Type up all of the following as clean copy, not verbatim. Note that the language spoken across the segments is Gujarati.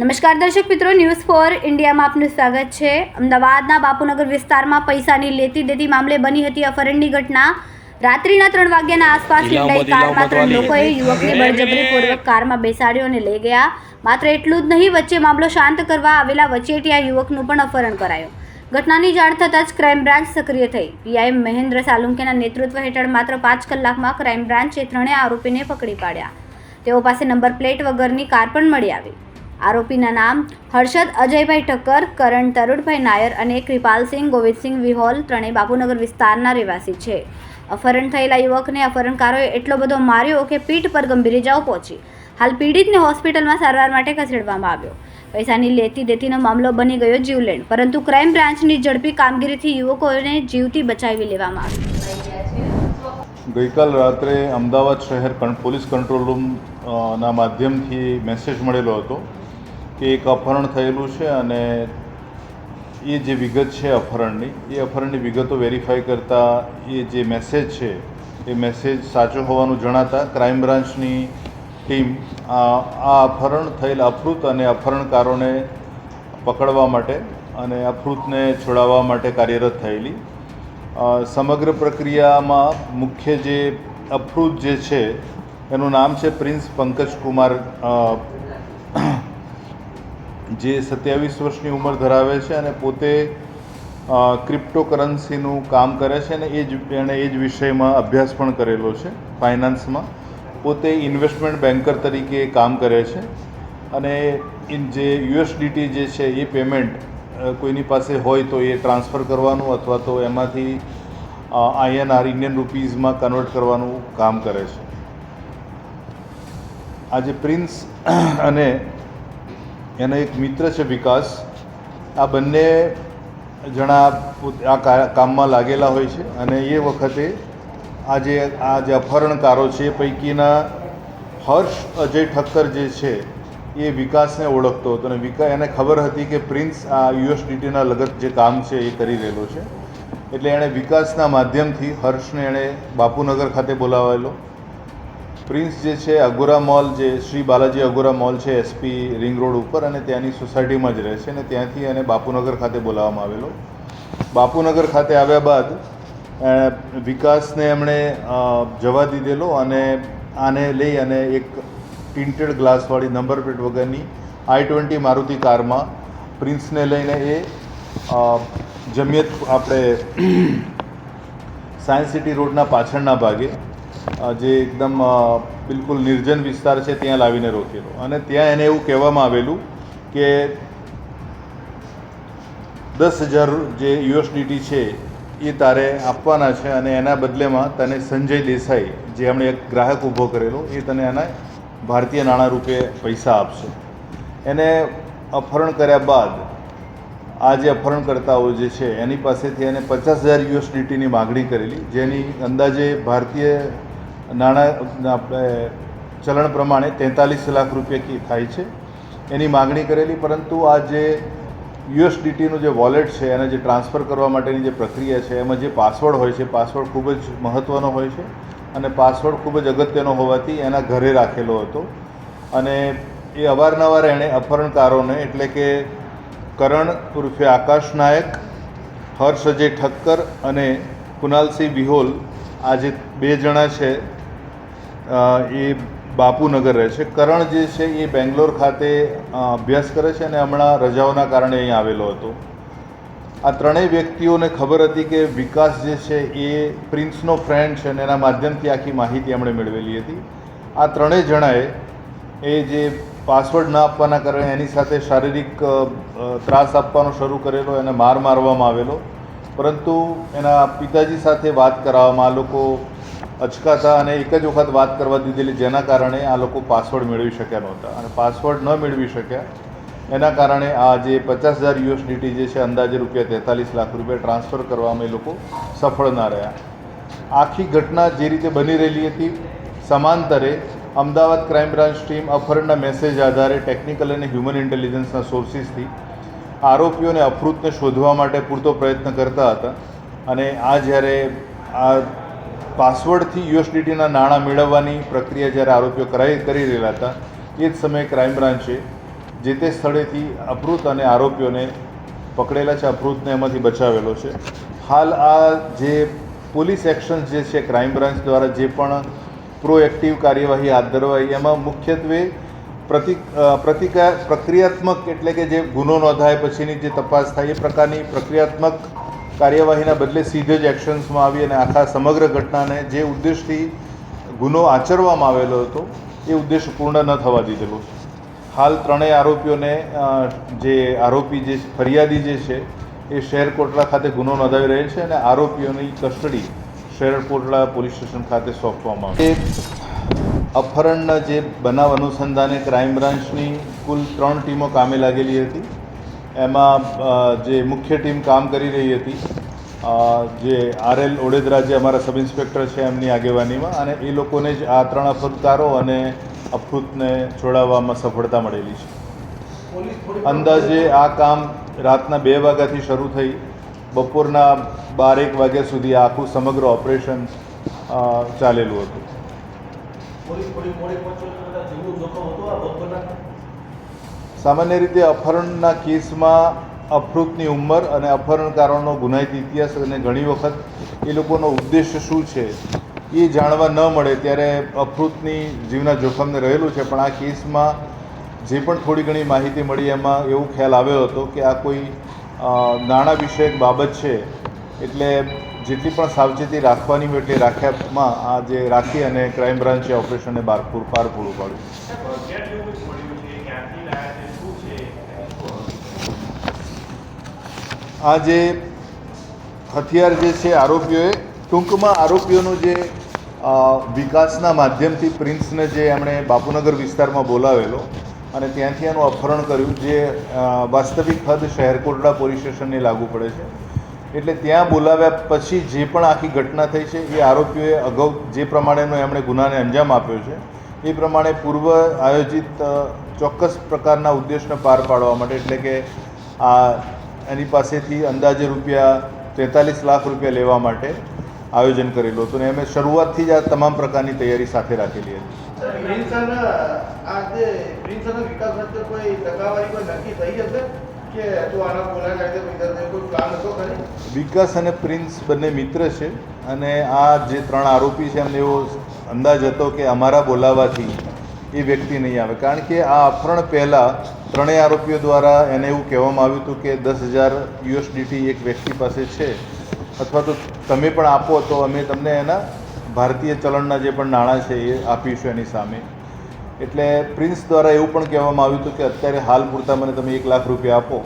નમસ્કાર દર્શક મિત્રો, ન્યૂઝ ફોર ઇન્ડિયામાં આપનું સ્વાગત છે। અમદાવાદના બાપુનગર વિસ્તારમાં પૈસાની લેતી દેતી મામલે બની હતી અપહરણની ઘટના। રાત્રિના 3 વાગ્યાના આસપાસ હિન્ડાઈ કારમાં 3 લોકોએ યુવકને બળજબરીપૂર્વક કારમાં બેસાડ્યો અને લઈ ગયા। માત્ર એટલું જ નહીં, વચ્ચે મામલો શાંત કરવા આવેલા વચેટિયા યુવકનું પણ અપહરણ કરાયું। ઘટનાની જાણ થતાં જ ક્રાઇમ બ્રાન્ચ સક્રિય થઈ। પીઆઈ મહેન્દ્ર સાલુંકેના નેતૃત્વ હેઠળ માત્ર 5 કલાકમાં ક્રાઇમ બ્રાન્ચે ત્રણેય આરોપીને પકડી પાડ્યા। તેઓ પાસે નંબર પ્લેટ વગરની કાર પણ મળી આવી। આરોપીના નામ હર્ષદ અજયભાઈ ઠક્કર, કરણ તરુણભાઈ નાયર અને કૃપાલસિંહ ગોવિંદસિંહ વિહોલ, ત્રણેય બાપુનગર વિસ્તારના રહેવાસી છે। અપહરણ થયેલા યુવકને અપહરણકારોએ એટલો બધો માર્યો કે પીઠ પર ગંભીર ઇજાઓ પહોંચી। હાલ પીડિતને હોસ્પિટલમાં સારવાર માટે ખસેડવામાં આવ્યો। પૈસાની લેતી દેતીનો મામલો બની ગયો જીવલેણ, પરંતુ ક્રાઇમ બ્રાન્ચની ઝડપી કામગીરીથી યુવકોને જીવતી બચાવી લેવામાં આવ્યા। ગઈકાલ રાત્રે અમદાવાદ શહેર પોલીસ કંટ્રોલ રૂમના માધ્યમથી મેસેજ મળેલો હતો કે એક અપહરણ થયેલું છે અને એ જે વિગત છે અપહરણની વિગતો વેરીફાઈ કરતાં એ જે મેસેજ છે એ મેસેજ સાચો હોવાનું જણાતા ક્રાઇમ બ્રાન્ચની ટીમ આ અપહરણ થયેલ અપહૃત અને અપહરણકારોને પકડવા માટે અને અપહૃતને છોડાવવા માટે કાર્યરત થયેલી। સમગ્ર પ્રક્રિયામાં મુખ્ય જે અપહૃત જે છે એનું નામ છે પ્રિન્સ પંકજ કુમાર, જે 27 વર્ષની ઉંમર ધરાવે છે અને પોતે ક્રિપ્ટોકરન્સીનું કામ કરે છે અને એણે એ જ વિષયમાં અભ્યાસ પણ કરેલો છે, ફાઇનાન્સમાં। પોતે ઇન્વેસ્ટમેન્ટ બેન્કર તરીકે કામ કરે છે અને જે યુએસડીટી જે છે એ પેમેન્ટ કોઈની પાસે હોય તો એ ટ્રાન્સફર કરવાનું અથવા તો એમાંથી INR ઇન્ડિયન રૂપીઝમાં કન્વર્ટ કરવાનું કામ કરે છે। આજે પ્રિન્સ અને એનો એક મિત્ર છે વિકાસ, આ બંને જણા આ કામમાં લાગેલા હોય છે અને એ વખતે આ જે અપહરણકારો છે એ પૈકીના હર્ષ અજય ઠક્કર જે છે એ વિકાસને ઓળખતો હતો અને એને ખબર હતી કે પ્રિન્સ આ યુએસડીટીના લગત જે કામ છે એ કરી રહેલો છે, એટલે એણે વિકાસના માધ્યમથી હર્ષને એણે બાપુનગર ખાતે બોલાવેલો। પ્રિન્સ જે છે અગોરા મોલ, જે શ્રી બાલાજી અગોરા મોલ છે SP રિંગ રોડ ઉપર, અને ત્યાંની સોસાયટીમાં જ રહે છે અને ત્યાંથી એને બાપુનગર ખાતે બોલાવવામાં આવેલો। બાપુનગર ખાતે આવ્યા બાદ વિકાસને એમણે જવા દીધેલો અને આને લઈ અને એક ટિન્ટેડ ગ્લાસવાળી નંબર પ્લેટ વગરની I-20 મારુતિ કારમાં પ્રિન્સને લઈને એ જમિયત આપણે સાયન્સ સિટી રોડના પાછળના ભાગે જે એકદમ બિલકુલ નિર્જન વિસ્તાર છે ત્યાં લાવીને રોકેલો અને ત્યાં એને એવું કહેવામાં આવેલું કે 10,000 જે USDT છે એ તારે આપવાના છે અને એના બદલેમાં તને સંજય દેસાઈ, જે એમણે એક ગ્રાહક ઊભો કરેલો, એ તને એના ભારતીય નાણાં રૂપે પૈસા આપશે। એને અપહરણ કર્યા બાદ આ જે અપહરણકર્તાઓ જે છે એની પાસેથી એને 50,000 USDTની માગણી કરેલી, જેની અંદાજે ભારતીય નાણાં આપણે ચલણ પ્રમાણે 43 લાખ રૂપિયા થાય છે એની માગણી કરેલી। પરંતુ આ જે USDTનું જે વોલેટ છે એને જે ટ્રાન્સફર કરવા માટેની જે પ્રક્રિયા છે એમાં જે પાસવર્ડ હોય છે, પાસવર્ડ ખૂબ જ મહત્ત્વનો હોય છે અને પાસવર્ડ ખૂબ જ અગત્યનો હોવાથી એના ઘરે રાખેલો હતો અને એ અવારનવાર એણે અપહરણકારોને એટલે કે કરણ ઉર્ફે આકાશ નાયક, હર્ષ અજય ઠક્કર અને કુનાલસિંહ વિહોલ, આ જે 2 જણા છે એ બાપુનગર રહે છે। કરણ જે છે એ બેંગ્લોર ખાતે અભ્યાસ કરે છે અને હમણાં રજાઓના કારણે અહીં આવેલો હતો। આ ત્રણેય વ્યક્તિઓને ખબર હતી કે વિકાસ જે છે એ પ્રિન્સનો ફ્રેન્ડ છે અને એના માધ્યમથી આખી માહિતી એમણે મેળવેલી હતી। આ ત્રણેય જણાએ એ જે પાસવર્ડ ન આપવાના કારણે એની સાથે શારીરિક ત્રાસ આપવાનો શરૂ કરેલો, એને મારવામાં આવેલો, પરંતુ એના પિતાજી સાથે વાત કરાવવામાં આ લોકો અચકાતા અને એક જ વખત વાત કરવા દીધેલી, જેના કારણે આ લોકો પાસવર્ડ મેળવી શક્યા નહોતા અને પાસવર્ડ ન મેળવી શક્યા એના કારણે આ જે 50,000 USDT જે છે અંદાજે રૂપિયા 43 લાખ રૂપિયા ટ્રાન્સફર કરવામાં એ લોકો સફળ ના રહ્યા। આખી ઘટના જે રીતે બની રહેલી હતી, સમાંતરે અમદાવાદ ક્રાઇમ બ્રાન્ચ ટીમ અપહરણના મેસેજ આધારે ટેકનિકલ અને હ્યુમન ઇન્ટેલિજન્સના સોર્સિસથી આરોપીઓને અપહૃતને શોધવા માટે પૂરતો પ્રયત્ન કરતા હતા અને આ જ્યારે આ પાસવર્ડથી USDTના નાણાં મેળવવાની પ્રક્રિયા જ્યારે આરોપીઓ કરી રહેલા હતા એ જ સમયે ક્રાઇમ બ્રાન્ચે જે તે સ્થળેથી અપહૃત અને આરોપીઓને પકડેલા છે, અપહૃતને એમાંથી બચાવેલો છે. હાલ આ જે પોલીસ એક્શન જે છે, ક્રાઇમ બ્રાન્ચ દ્વારા જે પણ પ્રોએક્ટિવ કાર્યવાહી હાથ ધરવાઈ, એમાં મુખ્યત્વે પ્રક્રિયાત્મક એટલે કે જે ગુનો નોંધાય પછીની જે તપાસ થાય એ પ્રકારની પ્રક્રિયાત્મક કાર્યવાહીના બદલે સીધે જ એક્શન્સમાં આવી અને આખા સમગ્ર ઘટનાને જે ઉદ્દેશથી ગુનો આચરવામાં આવેલો હતો એ ઉદ્દેશ પૂર્ણ ન થવા દીધેલો છે. હાલ ત્રણેય આરોપીઓને જે આરોપી જે ફરિયાદી જે છે એ શહેર કોટડા ખાતે ગુનો નોંધાવી રહેલ છે અને આરોપીઓની કસ્ટડી શહેર કોટડા પોલીસ સ્ટેશન ખાતે સોંપવામાં આવે. અપહરણના જે બનાવ અનુસંધાને ક્રાઇમ બ્રાન્ચની કુલ 3 ટીમો કામે લાગેલી હતી. એમાં જે મુખ્ય ટીમ કામ કરી રહી હતી જે RL ઓડેદરા જે અમારા સબ ઇન્સ્પેક્ટર છે એમની આગેવાનીમાં, અને એ લોકોને જ આ 3 અપહૃતકારો અને અપહૃતને છોડાવવામાં સફળતા મળેલી છે. અંદાજે આ કામ રાતના 2 વાગ્યાથી શરૂ થઈ બપોરના 12-1 વાગ્યા સુધી આખું સમગ્ર ઓપરેશન ચાલેલું હતું. સામાન્ય રીતે અપહરણના કેસમાં અપહૃતની ઉંમર અને અપહરણકારોનો ગુનાહિત ઇતિહાસ અને ઘણી વખત એ લોકોનો ઉદ્દેશ્ય શું છે એ જાણવા ન મળે ત્યારે અપહૃતની જીવના જોખમને રહેલું છે. પણ આ કેસમાં જે પણ થોડી ઘણી માહિતી મળી એમાં એવું ખ્યાલ આવ્યો હતો કે આ કોઈ નાણાં વિષયક બાબત છે, એટલે જેટલી પણ સાવચેતી રાખવાની હોય એટલી રાખ્યામાં આ જે રાખી અને ક્રાઇમ બ્રાન્ચે ઓપરેશનને પાર પૂરું પાડ્યું. આ જે હથિયાર જે છે આરોપીઓએ ટૂંકમાં આરોપીઓનું જે વિકાસના માધ્યમથી પ્રિન્સને જે એમણે બાપુનગર વિસ્તારમાં બોલાવેલો અને ત્યાંથી એનું અપહરણ કર્યું, જે વાસ્તવિક હદ શહેર કોટડા પોલીસ સ્ટેશનને લાગુ પડે છે. એટલે ત્યાં બોલાવ્યા પછી જે પણ આખી ઘટના થઈ છે એ આરોપીઓએ અગાઉ જે પ્રમાણેનો એમણે ગુનાને અંજામ આપ્યો છે એ પ્રમાણે પૂર્વ આયોજિત ચોક્કસ પ્રકારના ઉદ્દેશને પાર પાડવા માટે, એટલે કે આ એની પાસેથી અંદાજે ₹43 લાખ લેવા માટે આયોજન કરેલું હતું. અને એમણે શરૂઆતથી જ આ તમામ પ્રકારની તૈયારી સાથે રાખેલી હતી. વિકાસ અને પ્રિન્સ બંને મિત્ર છે અને આ જે 3 આરોપી છે એમને એવો અંદાજ હતો કે અમારા બોલાવાથી એ વ્યક્તિ નહીં આવે, કારણ કે આ અપહરણ પહેલાં ત્રણેય આરોપીઓ દ્વારા એને એવું કહેવામાં આવ્યું હતું કે $10,000 એક વ્યક્તિ પાસે છે, અથવા તો તમે પણ આપો તો અમે તમને એના ભારતીય ચલણના જે પણ નાણાં છે એ આપીશું એની સામે. એટલે પ્રિન્સ દ્વારા એવું પણ કહેવામાં આવ્યું હતું કે અત્યારે હાલ પૂરતા મને તમે $1 લાખ આપો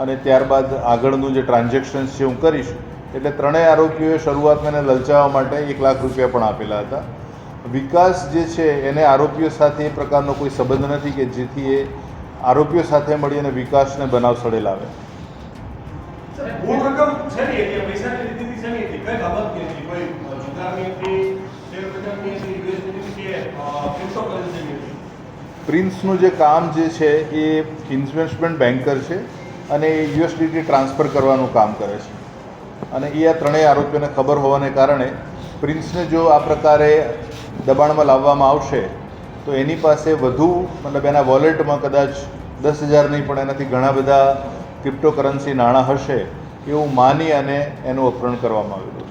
અને ત્યારબાદ આગળનું જે ટ્રાન્ઝેક્શન્સ છે હું કરીશ. એટલે ત્રણેય આરોપીઓએ શરૂઆતમાં એને લલચાવવા માટે $1 લાખ પણ આપેલા હતા. વિકાસ જે છે એને આરોપીઓ સાથે એ પ્રકારનો કોઈ સંબંધ નથી કે જેથી એ આરોપીઓ સાથે મળી અને વિકાસને બનાવ સડે લાવે. પ્રિન્સનું જે કામ જે છે એ ઇન્વેસ્ટમેન્ટ બેન્કર છે અને એ USDT ટ્રાન્સફર કરવાનું કામ કરે છે. અને એ આ ત્રણેય આરોપીઓને ખબર હોવાને કારણે પ્રિન્સને જો આ પ્રકારે દબાણમાં લાવવામાં આવશે તો એની પાસે વધુ, મતલબ એના વોલેટમાં કદાચ 10,000 નહીં પણ એનાથી ઘણા બધા ક્રિપ્ટોકરન્સી નાણાં હશે એવું માની અને એનું અપહરણ કરવામાં આવ્યું.